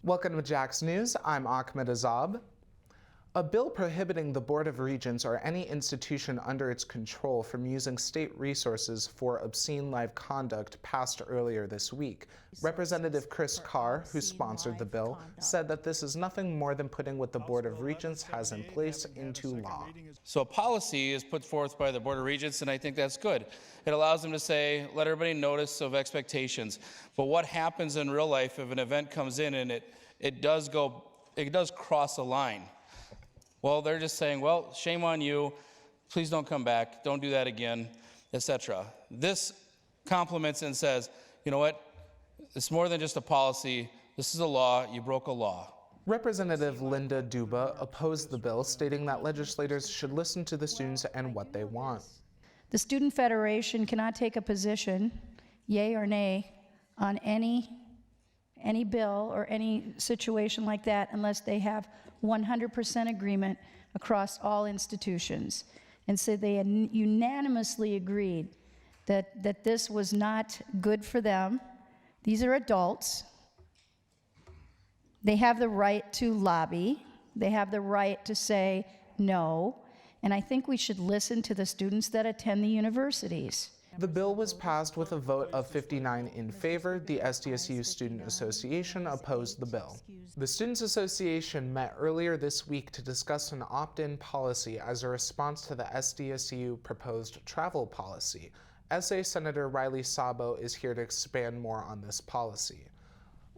Welcome to Jack's News. I'm Ahmed Azzab. A bill prohibiting the Board of Regents or any institution under its control from using state resources for obscene live conduct passed earlier this week. Representative Chris Carr, who sponsored the bill, said that this is nothing more than putting what the Board of Regents has in place into law. So a policy is put forth by the Board of Regents, and I think that's good. It allows them to say, let everybody notice of expectations. But what happens in real life if an event comes in and it does cross a line? Well, they're just saying, well, shame on you, please don't come back, don't do that again, etc. This compliments and says, you know what, it's more than just a policy, this is a law, you broke a law. Representative Linda Duba opposed the bill, stating that legislators should listen to the students and what they want. The Student Federation cannot take a position, yay or nay, on any bill or any situation like that unless they have 100% agreement across all institutions. And so they unanimously agreed that this was not good for them. These are adults. They have the right to lobby. They have the right to say no. And I think we should listen to the students that attend the universities. The bill was passed with a vote of 59 in favor. The SDSU Student Association opposed the bill. The Students Association met earlier this week to discuss an opt-in policy as a response to the SDSU proposed travel policy. SA Senator Riley Sabo is here to expand more on this policy.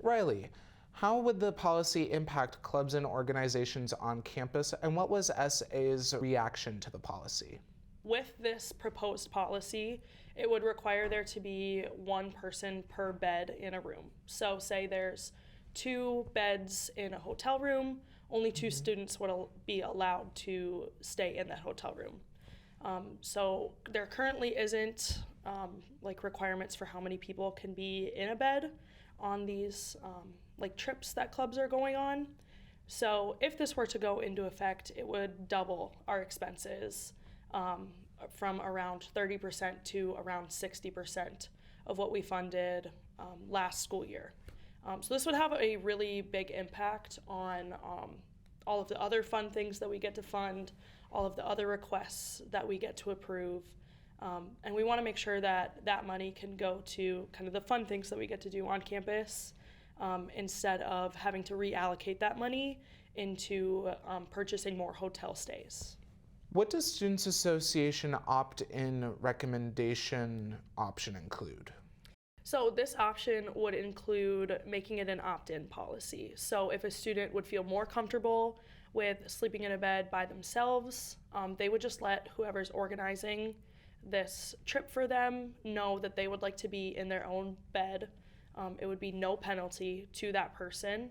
Riley, how would the policy impact clubs and organizations on campus, and what was SA's reaction to the policy? With this proposed policy, it would require there to be one person per bed in a room. So say there's 2 beds in a hotel room, only 2 students would be allowed to stay in that hotel room. So there currently isn't like requirements for how many people can be in a bed on these like trips that clubs are going on. So if this were to go into effect, it would double our expenses from around 30% to around 60% of what we funded last school year. So this would have a really big impact on all of the other fun things that we get to fund, all of the other requests that we get to approve. And we want to make sure that that money can go to kind of the fun things that we get to do on campus instead of having to reallocate that money into purchasing more hotel stays. What does Students Association opt-in recommendation option include? So this option would include making it an opt-in policy. So if a student would feel more comfortable with sleeping in a bed by themselves, they would just let whoever's organizing this trip for them know that they would like to be in their own bed. It would be no penalty to that person.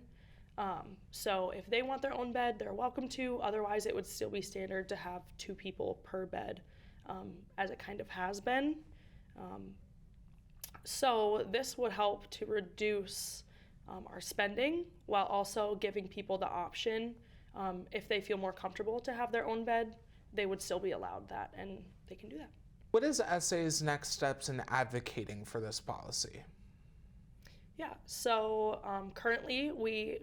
So if they want their own bed, they're welcome to. Otherwise, it would still be standard to have 2 people per bed, as it kind of has been. So this would help to reduce our spending while also giving people the option, if they feel more comfortable to have their own bed, they would still be allowed that, and they can do that. What is SA's next steps in advocating for this policy? Yeah, so currently we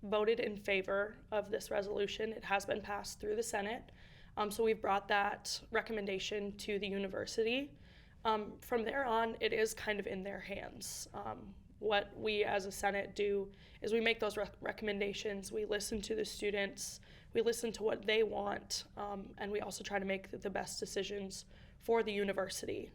voted in favor of this resolution. It has been passed through the Senate. So we've brought that recommendation to the university. From there on, it is kind of in their hands. What we as a Senate do is we make those recommendations, we listen to the students, we listen to what they want, and we also try to make the best decisions for the university.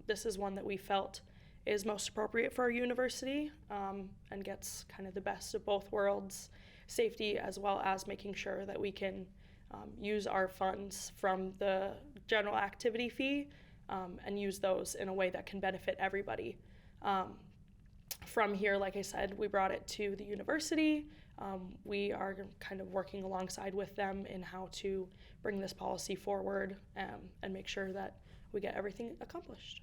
This is one that we felt is most appropriate for our university and gets kind of the best of both worlds, safety as well as making sure that we can use our funds from the general activity fee and use those in a way that can benefit everybody. From here, like I said, we brought it to the university. We are kind of working alongside with them in how to bring this policy forward and make sure that we get everything accomplished.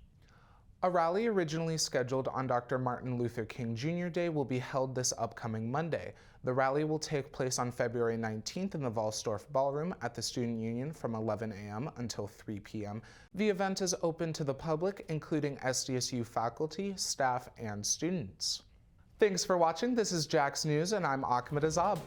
A rally originally scheduled on Dr. Martin Luther King Jr. Day will be held this upcoming Monday. The rally will take place on February 19th in the Volsdorf Ballroom at the Student Union from 11 a.m. until 3 p.m. The event is open to the public, including SDSU faculty, staff, and students. Thanks for watching. This is Jax News, and I'm Ahmed Azzab.